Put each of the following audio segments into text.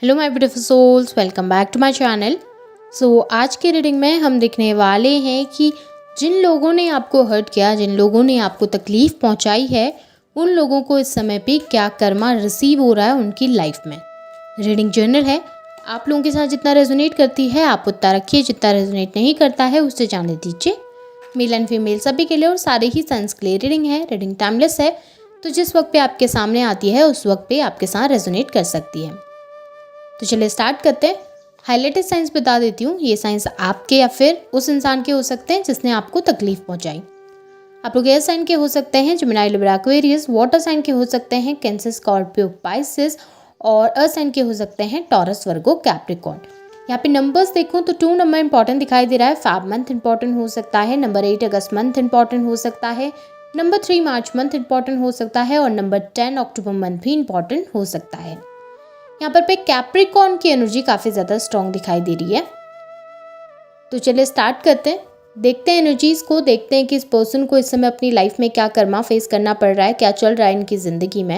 Hello my beautiful souls, welcome back to my channel. आज की reading में हम देखने वाले हैं कि जिन लोगों ने आपको हर्ट किया, जिन लोगों ने आपको तकलीफ़ पहुंचाई है, उन लोगों को इस समय पे क्या कर्मा रिसीव हो रहा है उनकी लाइफ में। रीडिंग जनरल है, आप लोगों के साथ जितना रेजोनेट करती है आप उतना रखिए, जितना रेजोनेट नहीं करता है उससे जाने दीजिए। मेल एंड फीमेल सभी के लिए और सारे ही सन्स के लिए रीडिंग है। रीडिंग टाइमलेस है, तो जिस वक्त पे आपके सामने आती है उस वक्त पे आपके साथ रेजोनेट कर सकती है। तो चलिए स्टार्ट करते हैं। हाईलाइटेड साइंस बता देती हूँ, ये साइंस आपके या फिर उस इंसान के हो सकते हैं जिसने आपको तकलीफ पहुंचाई। आप लोग एयर साइन के हो सकते हैं, Gemini, Libra, Aquarius. Water sign के हो सकते हैं, कैंसर, स्कॉर्पियो, पाइसेस। और अर्थ साइन के हो सकते हैं, टॉरस, वर्गो, कैप्रिकॉर्न। यहाँ पे नंबर्स देखूँ तो 2 नंबर इंपॉर्टेंट दिखाई दे रहा है। फैब मंथ इंपॉर्टेंट हो सकता है, नंबर 8 अगस्त मंथ इंपॉर्टेंट हो सकता है, नंबर 3 मार्च मंथ इंपॉर्टेंट हो सकता है और नंबर 10 अक्टूबर मंथ भी इंपॉर्टेंट हो सकता है। यहाँ पर पे कैप्रिकॉर्न की एनर्जी काफ़ी ज़्यादा स्ट्रॉन्ग दिखाई दे रही है। तो चलिए स्टार्ट करते हैं, देखते हैं एनर्जीज को, देखते हैं कि इस पर्सन को इस समय अपनी लाइफ में क्या कर्मा फेस करना पड़ रहा है, क्या चल रहा है इनकी ज़िंदगी में।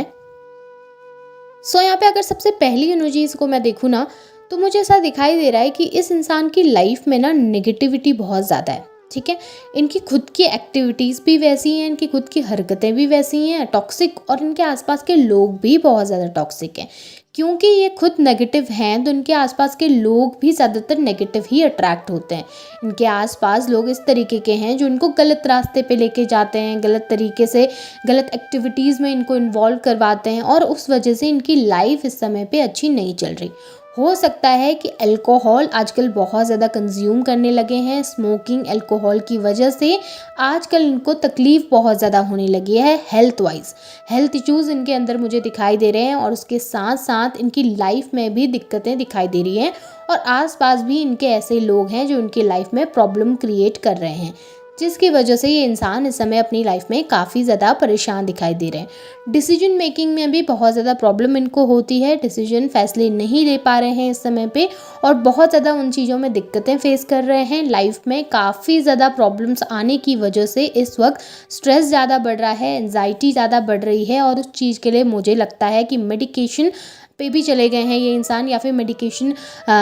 यहाँ पे अगर सबसे पहली एनर्जीज को मैं देखूँ ना, तो मुझे ऐसा दिखाई दे रहा है कि इस इंसान की लाइफ में ना नेगेटिविटी बहुत ज़्यादा है। ठीक है, इनकी खुद की एक्टिविटीज़ भी वैसी हैं, इनकी खुद की हरकतें भी वैसी हैं टॉक्सिक, और इनके आसपास के लोग भी बहुत ज़्यादा टॉक्सिक हैं। क्योंकि ये खुद नेगेटिव हैं तो इनके आसपास के लोग भी ज़्यादातर नेगेटिव ही अट्रैक्ट होते हैं। इनके आसपास लोग इस तरीके के हैं जो इनको गलत रास्ते पे लेके जाते हैं, गलत तरीके से गलत एक्टिविटीज़ में इनको इन्वॉल्व करवाते हैं, और उस वजह से इनकी लाइफ इस समय पे अच्छी नहीं चल रही। हो सकता है कि अल्कोहल आजकल बहुत ज़्यादा कंज्यूम करने लगे हैं। स्मोकिंग, अल्कोहल की वजह से आजकल इनको तकलीफ़ बहुत ज़्यादा होने लगी है हेल्थ वाइज। हेल्थ इश्यूज़ इनके अंदर मुझे दिखाई दे रहे हैं, और उसके साथ साथ इनकी लाइफ में भी दिक्कतें दिखाई दे रही हैं, और आसपास भी इनके ऐसे लोग हैं जो इनकी लाइफ में प्रॉब्लम क्रिएट कर रहे हैं, जिसकी वजह से ये इंसान इस समय अपनी लाइफ में काफ़ी ज़्यादा परेशान दिखाई दे रहे हैं। डिसीजन मेकिंग में भी बहुत ज़्यादा प्रॉब्लम इनको होती है, डिसीजन फैसले नहीं ले पा रहे हैं इस समय पे, और बहुत ज़्यादा उन चीज़ों में दिक्कतें फेस कर रहे हैं। लाइफ में काफ़ी ज़्यादा प्रॉब्लम्स आने की वजह से इस वक्त स्ट्रेस ज़्यादा बढ़ रहा है, एंजाइटी ज़्यादा बढ़ रही है, और उस चीज़ के लिए मुझे लगता है कि मेडिकेशन पे भी चले गए हैं ये इंसान, या फिर मेडिकेशन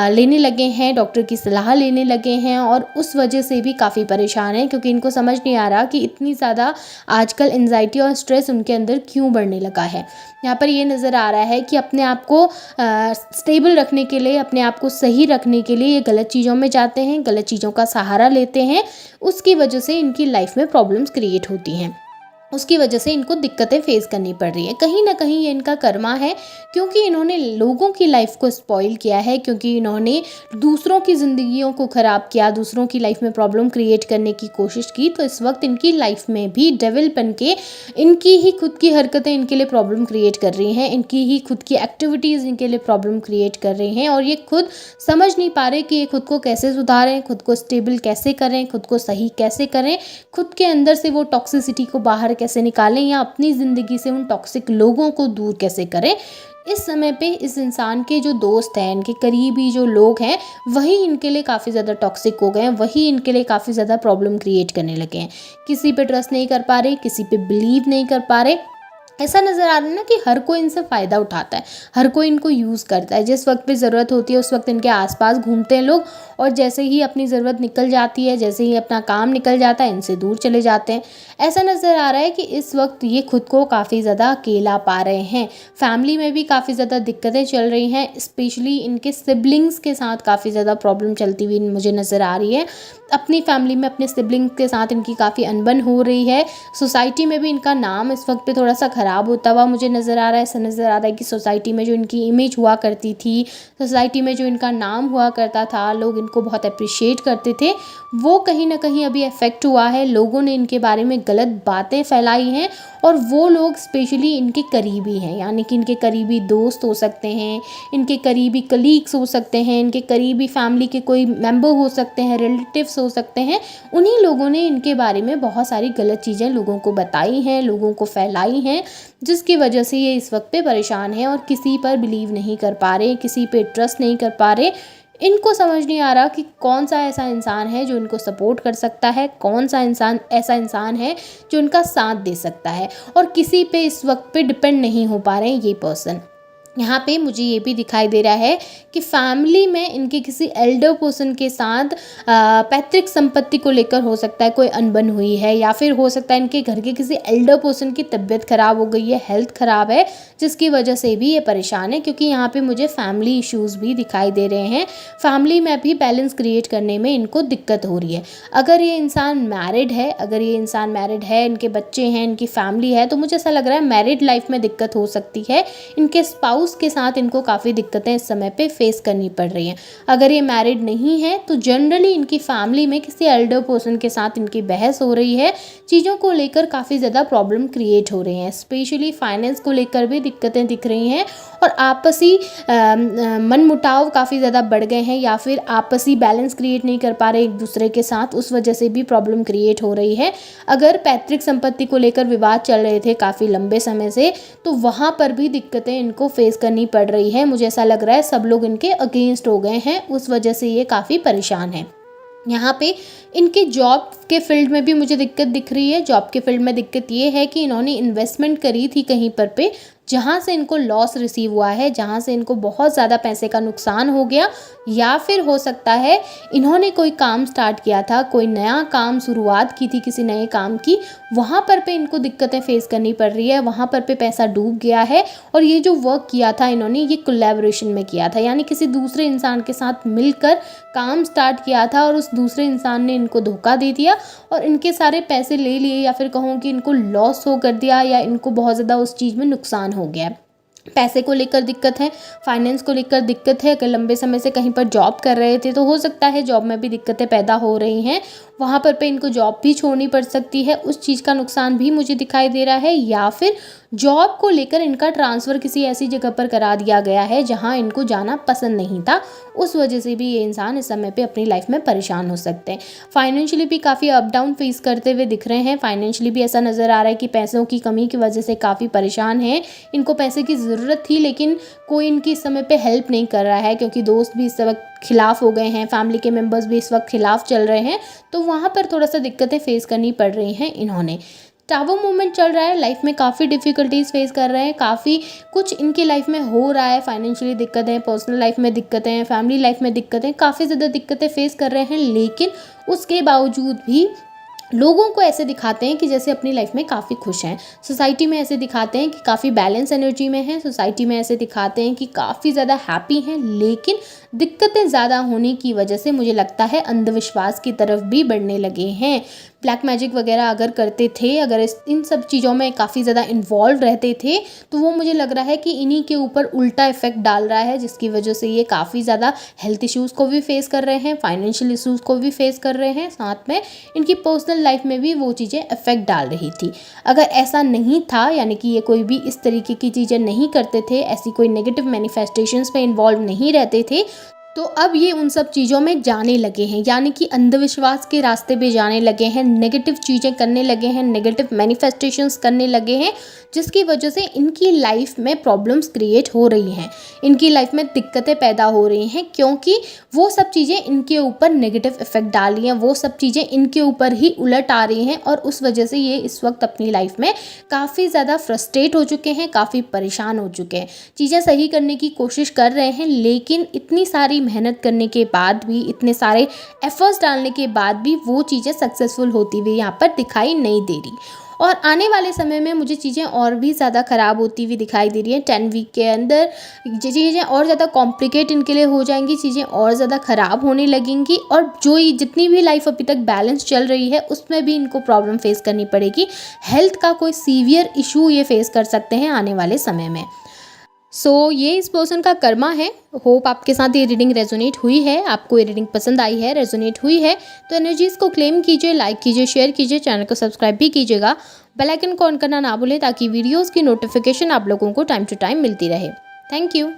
लेने लगे हैं, डॉक्टर की सलाह लेने लगे हैं, और उस वजह से भी काफ़ी परेशान हैं, क्योंकि इनको समझ नहीं आ रहा कि इतनी ज़्यादा आजकल एंजाइटी और स्ट्रेस उनके अंदर क्यों बढ़ने लगा है। यहाँ पर ये नज़र आ रहा है कि अपने आप को स्टेबल रखने के लिए, अपने आप को सही रखने के लिए ये गलत चीज़ों में जाते हैं, गलत चीज़ों का सहारा लेते हैं। उसकी वजह से इनकी लाइफ में प्रॉब्लम्स क्रिएट होती हैं, उसकी वजह से इनको दिक्कतें फेस करनी पड़ रही है। कहीं ना कहीं ये इनका कर्मा है, क्योंकि इन्होंने लोगों की लाइफ को स्पॉइल किया है, क्योंकि इन्होंने दूसरों की ज़िंदगियों को ख़राब किया, दूसरों की लाइफ में प्रॉब्लम क्रिएट करने की कोशिश की। तो इस वक्त इनकी लाइफ में भी डेविल बन के इनकी ही खुद की हरकतें इनके लिए प्रॉब्लम क्रिएट कर रही हैं, इनकी ही खुद की एक्टिविटीज़ इनके लिए प्रॉब्लम क्रिएट कर रही हैं, और ये खुद समझ नहीं पा रहे कि ये खुद को कैसे सुधारें, खुद को स्टेबल कैसे करें, खुद को सही कैसे करें, खुद के अंदर से वो टॉक्सिसिटी को बाहर कैसे निकालें, या अपनी ज़िंदगी से उन टॉक्सिक लोगों को दूर कैसे करें। इस समय पे इस इंसान के जो दोस्त हैं, इनके करीबी जो लोग हैं, वही इनके लिए काफ़ी ज़्यादा टॉक्सिक हो गए हैं, वही इनके लिए काफ़ी ज़्यादा प्रॉब्लम क्रिएट करने लगे हैं। किसी पे ट्रस्ट नहीं कर पा रहे, किसी पे बिलीव नहीं कर पा रहे। ऐसा नज़र आ रहा है ना कि हर कोई इनसे फ़ायदा उठाता है, हर कोई इनको यूज़ करता है। जिस वक्त पे ज़रूरत होती है उस वक्त इनके आसपास घूमते हैं लोग, और जैसे ही अपनी ज़रूरत निकल जाती है, जैसे ही अपना काम निकल जाता है, इनसे दूर चले जाते हैं। ऐसा नज़र आ रहा है कि इस वक्त ये खुद को काफ़ी ज़्यादा अकेला पा रहे हैं। फैमिली में भी काफ़ी ज़्यादा दिक्कतें चल रही हैं, स्पेशली इनके सिबलिंग्स के साथ काफ़ी ज़्यादा प्रॉब्लम चलती हुई मुझे नज़र आ रही है। अपनी फैमिली में अपने सिबलिंग्स के साथ इनकी काफ़ी अनबन हो रही है। सोसाइटी में भी इनका नाम इस वक्त पे थोड़ा सा ख़राब होता हुआ मुझे नज़र आ रहा है। ऐसा नज़र आ रहा है कि सोसाइटी में जो इनकी इमेज हुआ करती थी, सोसाइटी में जो इनका नाम हुआ करता था, लोग इनको बहुत अप्रिशिएट करते थे, वो कहीं ना कहीं अभी अफेक्ट हुआ है। लोगों ने इनके बारे में गलत बातें फैलाई हैं, और वो लोग स्पेशली इनके करीबी हैं, यानी कि इनके करीबी दोस्त हो सकते हैं, इनके करीबी कलीग्स हो सकते हैं, इनके करीबी फैमिली के कोई मेंबर हो सकते हैं, रिलेटिव्स हो सकते हैं। उन्हीं लोगों ने इनके बारे में बहुत सारी गलत चीज़ें लोगों को बताई हैं, लोगों को फैलाई हैं, जिसकी वजह से ये इस वक्त पे परेशान है, और किसी पर बिलीव नहीं कर पा रहे, किसी पे ट्रस्ट नहीं कर पा रहे। इनको समझ नहीं आ रहा कि कौन सा ऐसा इंसान है जो इनको सपोर्ट कर सकता है, कौन सा इंसान ऐसा इंसान है जो इनका साथ दे सकता है, और किसी पे इस वक्त पे डिपेंड नहीं हो पा रहे हैं ये पर्सन। यहाँ पे मुझे ये भी दिखाई दे रहा है कि फैमिली में इनके किसी एल्डर पर्सन के साथ पैतृक संपत्ति को लेकर हो सकता है कोई अनबन हुई है, या फिर हो सकता है इनके घर के किसी एल्डर पर्सन की तबीयत खराब हो गई है, हेल्थ खराब है, जिसकी वजह से भी ये परेशान है। क्योंकि यहाँ पे मुझे फैमिली इश्यूज़ भी दिखाई दे रहे हैं, फैमिली में भी बैलेंस क्रिएट करने में इनको दिक्कत हो रही है। अगर ये इंसान मैरिड है, इनके बच्चे हैं, इनकी फैमिली है, तो मुझे ऐसा लग रहा है मैरिड लाइफ में दिक्कत हो सकती है। इनके स्पाउस के साथ इनको काफ़ी दिक्कतें इस समय पे फेस करनी पड़ रही हैं। अगर ये मैरिड नहीं है तो जनरली इनकी फैमिली में किसी एल्डर पर्सन के साथ इनकी बहस हो रही है, चीज़ों को लेकर काफ़ी ज़्यादा प्रॉब्लम क्रिएट हो रही हैं, स्पेशली फाइनेंस को लेकर भी दिक्कतें दिख रही हैं, और आपसी मनमुटाव काफ़ी ज़्यादा बढ़ गए हैं, या फिर आपसी बैलेंस क्रिएट नहीं कर पा रहे एक दूसरे के साथ, उस वजह से भी प्रॉब्लम क्रिएट हो रही है। अगर पैतृक संपत्ति को लेकर विवाद चल रहे थे काफ़ी लंबे समय से, तो वहाँ पर भी दिक्कतें इनको फेस करनी पड़ रही है। मुझे ऐसा लग रहा है सब लोग इनके अगेंस्ट हो गए हैं, उस वजह से ये काफ़ी परेशान है। यहाँ पे इनके जॉब के फील्ड में भी मुझे दिक्कत दिख रही है। जॉब के फील्ड में दिक्कत ये है कि इन्होंने इन्वेस्टमेंट करी थी कहीं पर पे, जहाँ से इनको लॉस रिसीव हुआ है, जहाँ से इनको बहुत ज़्यादा पैसे का नुकसान हो गया, या फिर हो सकता है इन्होंने कोई काम स्टार्ट किया था, कोई नया काम शुरुआत की थी किसी नए काम की, वहाँ पर पे इनको दिक्कतें फेस करनी पड़ रही है, वहाँ पर पे पैसा डूब गया है। और ये जो वर्क किया था इन्होंने, ये कोलैबोरेशन में किया था, यानी किसी दूसरे इंसान के साथ मिलकर काम स्टार्ट किया था, और उस दूसरे इंसान ने इनको धोखा दे दिया और इनके सारे पैसे ले लिए, या फिर कहूँ कि इनको लॉस हो कर दिया, या इनको बहुत ज़्यादा उस चीज़ में नुकसान हो गया। पैसे को लेकर दिक्कत है, फाइनेंस को लेकर दिक्कत है। अगर लंबे समय से कहीं पर जॉब कर रहे थे तो हो सकता है जॉब में भी दिक्कतें पैदा हो रही हैं, वहाँ पर पे इनको जॉब भी छोड़नी पड़ सकती है, उस चीज़ का नुकसान भी मुझे दिखाई दे रहा है। या फिर जॉब को लेकर इनका ट्रांसफ़र किसी ऐसी जगह पर करा दिया गया है जहाँ इनको जाना पसंद नहीं था, उस वजह से भी ये इंसान इस समय पे अपनी लाइफ में परेशान हो सकते हैं। फाइनेंशियली भी काफ़ी अप डाउन फेस करते हुए दिख रहे हैं। फाइनेंशियली भी ऐसा नज़र आ रहा है कि पैसों की कमी की वजह से काफ़ी परेशान हैं। इनको पैसे की ज़रूरत थी, लेकिन कोई इनकी इस समय पे हेल्प नहीं कर रहा है, क्योंकि दोस्त भी इस वक्त खिलाफ हो गए हैं, फैमिली के मेंबर्स भी इस वक्त खिलाफ चल रहे हैं, तो वहाँ पर थोड़ा सा दिक्कतें फेस करनी पड़ रही हैं इन्होंने। टावर मूवमेंट चल रहा है, लाइफ में काफ़ी डिफ़िकल्टीज फेस कर रहे हैं, काफ़ी कुछ इनकी लाइफ में हो रहा है, फाइनेंशियली दिक्कतें, पर्सनल लाइफ में दिक्कतें हैं, फैमिली लाइफ में दिक्कतें, काफ़ी ज़्यादा दिक्कतें फेस कर रहे हैं। लेकिन उसके बावजूद भी लोगों को ऐसे दिखाते हैं कि जैसे अपनी लाइफ में काफ़ी खुश हैं, सोसाइटी में ऐसे दिखाते हैं कि काफ़ी बैलेंस एनर्जी में हैं, सोसाइटी में ऐसे दिखाते हैं कि काफ़ी ज़्यादा हैप्पी हैं। लेकिन दिक्कतें ज़्यादा होने की वजह से मुझे लगता है अंधविश्वास की तरफ भी बढ़ने लगे हैं। ब्लैक मैजिक वगैरह अगर करते थे, अगर इन सब चीज़ों में काफ़ी ज़्यादा इन्वॉल्व रहते थे, तो वो मुझे लग रहा है कि इन्हीं के ऊपर उल्टा इफेक्ट डाल रहा है, जिसकी वजह से ये काफ़ी ज़्यादा हेल्थ इश्यूज़ को भी फेस कर रहे हैं, फाइनेंशियल इश्यूज़ को भी फेस कर रहे हैं, साथ में इनकी पर्सनल लाइफ में भी वो चीज़ें इफेक्ट डाल रही थी। अगर ऐसा नहीं था, यानी कि ये कोई भी इस तरीके की चीज़ें नहीं करते थे, ऐसी कोई नेगेटिव मैनिफेस्टेशंस में इन्वॉल्व नहीं रहते थे, तो अब ये उन सब चीज़ों में जाने लगे हैं, यानी कि अंधविश्वास के रास्ते पे जाने लगे हैं, नेगेटिव चीज़ें करने लगे हैं, नेगेटिव मैनिफेस्टेशंस करने लगे हैं, जिसकी वजह से इनकी लाइफ में प्रॉब्लम्स क्रिएट हो रही हैं, इनकी लाइफ में दिक्कतें पैदा हो रही हैं, क्योंकि वो सब चीज़ें इनके ऊपर नेगेटिव इफेक्ट डाल रही हैं, वो सब चीज़ें इनके ऊपर ही उलट आ रही हैं, और उस वजह से ये इस वक्त अपनी लाइफ में काफ़ी ज़्यादा फ्रस्ट्रेट हो चुके हैं, काफ़ी परेशान हो चुके हैं। चीज़ें सही करने की कोशिश कर रहे हैं, लेकिन इतनी सारी मेहनत करने के बाद भी, इतने सारे एफर्ट्स डालने के बाद भी वो चीज़ें सक्सेसफुल होती हुई यहाँ पर दिखाई नहीं दे रही, और आने वाले समय में मुझे चीज़ें और भी ज़्यादा ख़राब होती हुई दिखाई दे रही हैं। 10 वीक के अंदर चीज़ें और ज़्यादा कॉम्प्लिकेट इनके लिए हो जाएंगी, चीज़ें और ज़्यादा ख़राब होने लगेंगी, और जो ये जितनी भी लाइफ अभी तक बैलेंस चल रही है उसमें भी इनको प्रॉब्लम फेस करनी पड़ेगी। हेल्थ का कोई सीवियर इशू ये फेस कर सकते हैं आने वाले समय में। ये इस पर्सन का कर्मा है। होप आपके साथ ये रीडिंग रेजोनेट हुई है, आपको ये रीडिंग पसंद आई है, रेजोनेट हुई है, तो एनर्जीज़ को क्लेम कीजिए, लाइक कीजिए, शेयर कीजिए, चैनल को सब्सक्राइब भी कीजिएगा, बेल आइकन को ऑन करना ना भूलें, ताकि वीडियोज़ की नोटिफिकेशन आप लोगों को टाइम टू टाइम मिलती रहे। Thank you.